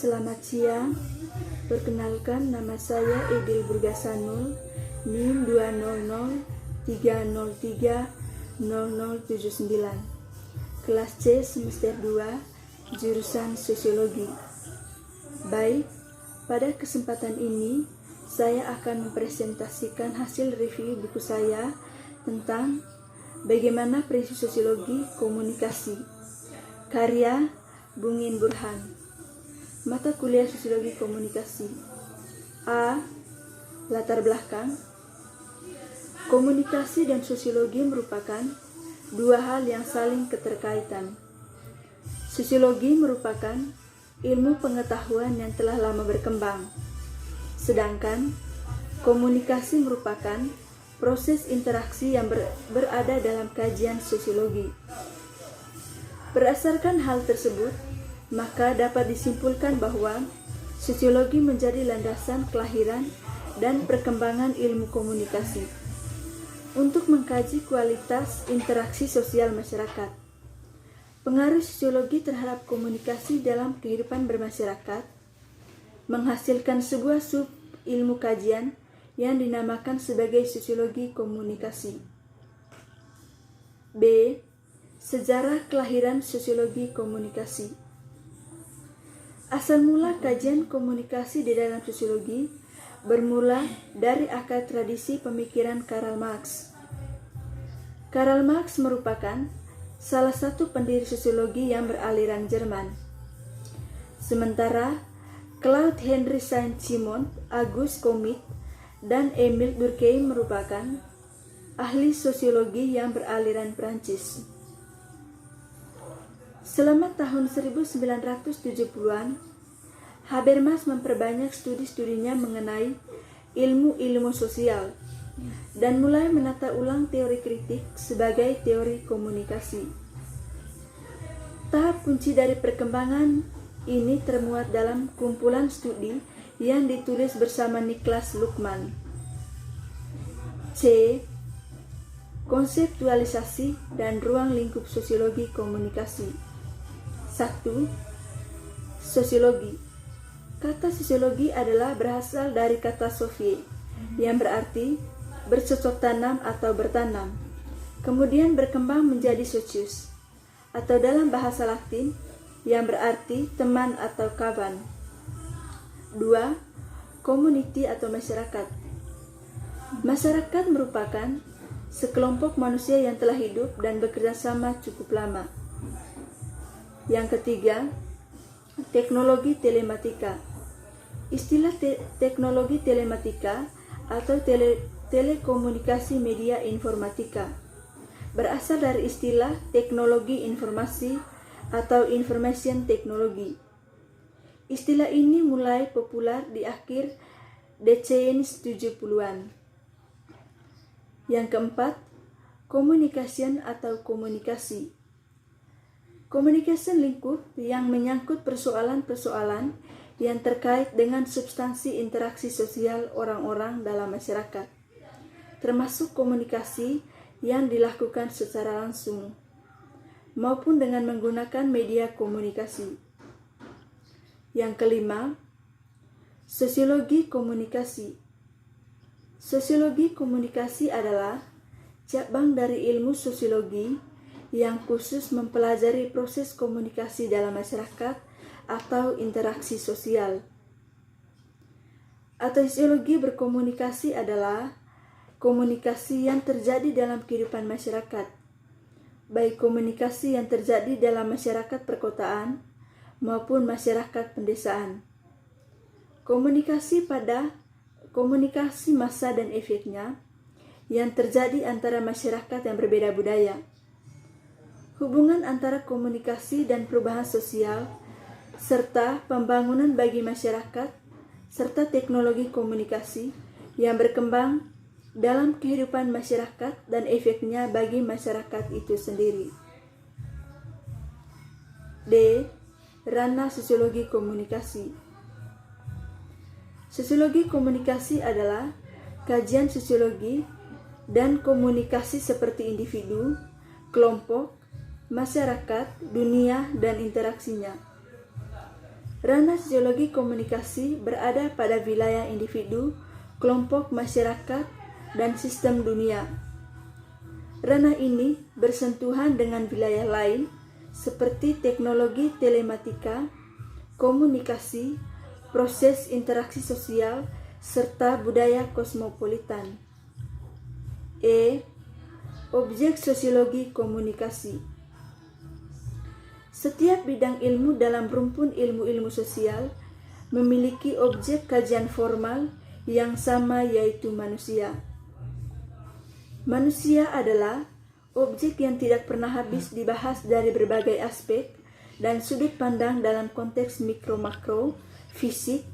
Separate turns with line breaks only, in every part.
Selamat siang, perkenalkan nama saya Edil Burgasanul, NIM 20030300079, kelas C semester 2, jurusan Sosiologi. Baik, pada kesempatan ini saya akan mempresentasikan hasil review buku saya tentang bagaimana prinsip sosiologi komunikasi, karya Bungin Burhan. Mata kuliah Sosiologi Komunikasi. A. Latar belakang. Komunikasi dan sosiologi merupakan dua hal yang saling keterkaitan. Sosiologi merupakan ilmu pengetahuan yang telah lama berkembang, sedangkan komunikasi merupakan proses interaksi yang berada dalam kajian sosiologi. Berdasarkan hal tersebut, maka dapat disimpulkan bahwa sosiologi menjadi landasan kelahiran dan perkembangan ilmu komunikasi untuk mengkaji kualitas interaksi sosial masyarakat. Pengaruh sosiologi terhadap komunikasi dalam kehidupan bermasyarakat menghasilkan sebuah sub ilmu kajian yang dinamakan sebagai sosiologi komunikasi. B. Sejarah kelahiran sosiologi komunikasi. Asal mula kajian komunikasi di dalam sosiologi bermula dari akar tradisi pemikiran Karl Marx. Karl Marx merupakan salah satu pendiri sosiologi yang beraliran Jerman. Sementara Claude Henry Saint-Simon, Auguste Comte, dan Émile Durkheim merupakan ahli sosiologi yang beraliran Prancis. Selama tahun 1970-an, Habermas memperbanyak studi-studinya mengenai ilmu-ilmu sosial dan mulai menata ulang teori kritik sebagai teori komunikasi. Tahap kunci dari perkembangan ini termuat dalam kumpulan studi yang ditulis bersama Niklas Luhmann. C. Konseptualisasi dan ruang lingkup sosiologi komunikasi. 1. Sosiologi. Kata sosiologi adalah berasal dari kata sophie, yang berarti bercocok tanam atau bertanam, kemudian berkembang menjadi socius, atau dalam bahasa Latin, yang berarti teman atau kawan. 2. Community atau masyarakat. Masyarakat merupakan sekelompok manusia yang telah hidup dan bekerja sama cukup lama. Yang ketiga, teknologi telematika. Istilah teknologi telematika atau telekomunikasi media informatika berasal dari istilah teknologi informasi atau information technology. Istilah ini mulai populer di akhir decenni 70-an. Yang keempat, communication atau komunikasi. Communication lingkup yang menyangkut persoalan-persoalan yang terkait dengan substansi interaksi sosial orang-orang dalam masyarakat, termasuk komunikasi yang dilakukan secara langsung maupun dengan menggunakan media komunikasi. Yang kelima, sosiologi komunikasi. Sosiologi komunikasi adalah cabang dari ilmu sosiologi yang khusus mempelajari proses komunikasi dalam masyarakat atau interaksi sosial. Atau sosiologi berkomunikasi adalah komunikasi yang terjadi dalam kehidupan masyarakat, baik komunikasi yang terjadi dalam masyarakat perkotaan maupun masyarakat pedesaan. Komunikasi massa dan efeknya yang terjadi antara masyarakat yang berbeda budaya. Hubungan antara komunikasi dan perubahan sosial, serta pembangunan bagi masyarakat, serta teknologi komunikasi yang berkembang dalam kehidupan masyarakat dan efeknya bagi masyarakat itu sendiri. D. Ranah sosiologi komunikasi. Sosiologi komunikasi adalah kajian sosiologi dan komunikasi seperti individu, kelompok, masyarakat, dunia, dan interaksinya. Ranah sosiologi komunikasi berada pada wilayah individu, kelompok masyarakat, dan sistem dunia. Ranah ini bersentuhan dengan wilayah lain seperti teknologi telematika, komunikasi, proses interaksi sosial, serta budaya kosmopolitan. Objek sosiologi komunikasi. Setiap bidang ilmu dalam rumpun ilmu-ilmu sosial memiliki objek kajian formal yang sama, yaitu manusia. Manusia adalah objek yang tidak pernah habis dibahas dari berbagai aspek dan sudut pandang dalam konteks mikro-makro, fisik,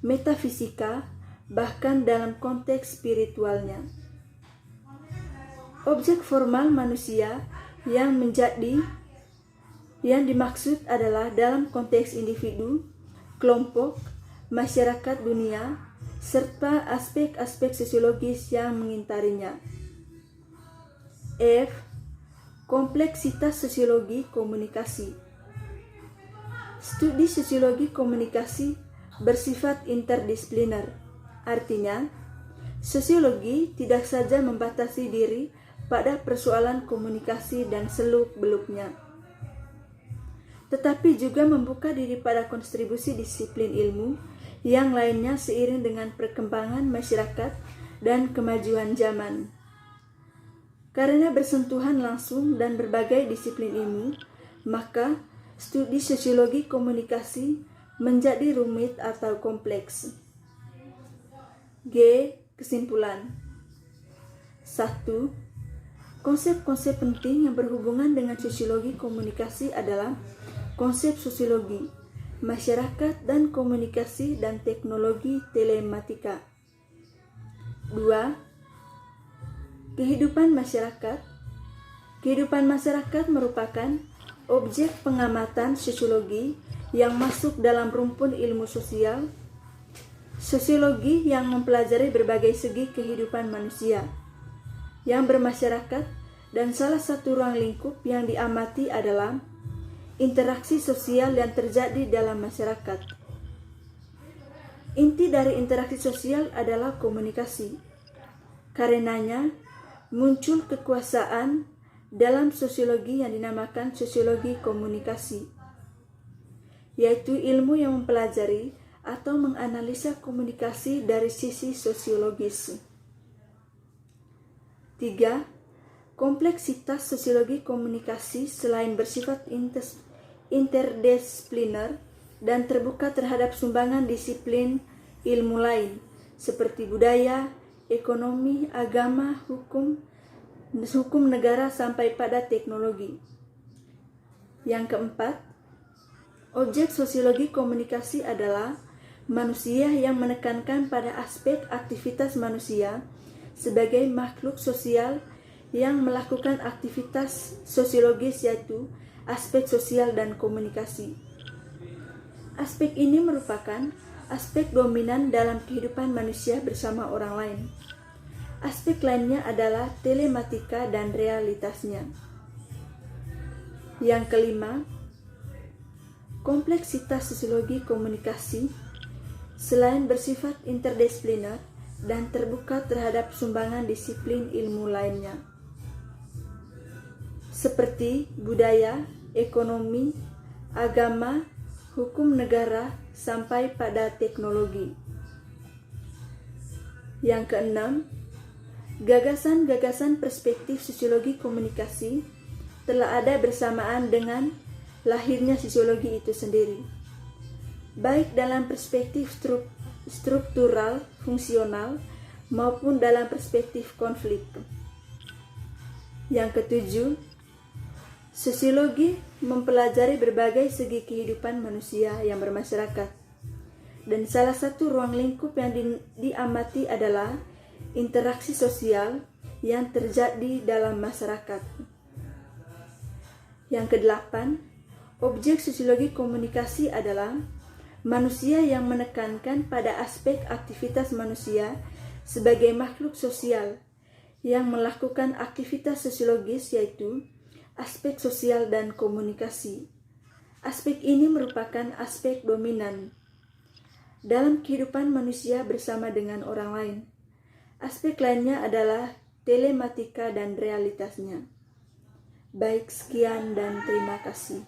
metafisika, bahkan dalam konteks spiritualnya. Objek formal manusia yang dimaksud adalah dalam konteks individu, kelompok, masyarakat dunia, serta aspek-aspek sosiologis yang mengintarinya. Kompleksitas sosiologi komunikasi. Studi sosiologi komunikasi bersifat interdisipliner. Artinya, sosiologi tidak saja membatasi diri pada persoalan komunikasi dan seluk-beluknya, tetapi juga membuka diri pada kontribusi disiplin ilmu yang lainnya seiring dengan perkembangan masyarakat dan kemajuan zaman. Karena bersentuhan langsung dan berbagai disiplin ilmu, maka studi sosiologi komunikasi menjadi rumit atau kompleks. Kesimpulan. 1. Konsep-konsep penting yang berhubungan dengan sosiologi komunikasi adalah konsep sosiologi, masyarakat dan komunikasi, dan teknologi telematika. 2. Kehidupan masyarakat. Kehidupan masyarakat merupakan objek pengamatan sosiologi yang masuk dalam rumpun ilmu sosial. Sosiologi yang mempelajari berbagai segi kehidupan manusia yang bermasyarakat, dan salah satu ruang lingkup yang diamati adalah interaksi sosial yang terjadi dalam masyarakat. Inti dari interaksi sosial adalah komunikasi. Karenanya, muncul kekuasaan dalam sosiologi yang dinamakan sosiologi komunikasi, yaitu ilmu yang mempelajari atau menganalisa komunikasi dari sisi sosiologis. 3. Kompleksitas sosiologi komunikasi selain bersifat interdisipliner dan terbuka terhadap sumbangan disiplin ilmu lain seperti budaya, ekonomi, agama, hukum negara sampai pada teknologi. Yang keempat, objek sosiologi komunikasi adalah manusia yang menekankan pada aspek aktivitas manusia sebagai makhluk sosial yang melakukan aktivitas sosiologis, yaitu aspek sosial dan komunikasi. Aspek ini merupakan aspek dominan dalam kehidupan manusia bersama orang lain. Aspek lainnya adalah telematika dan realitasnya. Yang kelima, kompleksitas sosiologi komunikasi selain bersifat interdisipliner dan terbuka terhadap sumbangan disiplin ilmu lainnya seperti budaya, ekonomi, agama, hukum negara, sampai pada teknologi. Yang keenam, gagasan-gagasan perspektif sosiologi komunikasi telah ada bersamaan dengan lahirnya sosiologi itu sendiri, baik dalam perspektif struktural, fungsional, maupun dalam perspektif konflik. Yang ketujuh, sosiologi mempelajari berbagai segi kehidupan manusia yang bermasyarakat, dan salah satu ruang lingkup yang diamati adalah interaksi sosial yang terjadi dalam masyarakat. Yang kedelapan, objek sosiologi komunikasi adalah manusia yang menekankan pada aspek aktivitas manusia sebagai makhluk sosial yang melakukan aktivitas sosiologis, yaitu aspek sosial dan komunikasi. Aspek ini merupakan aspek dominan dalam kehidupan manusia bersama dengan orang lain. Aspek lainnya adalah telematika dan realitasnya. Baik, sekian dan terima kasih.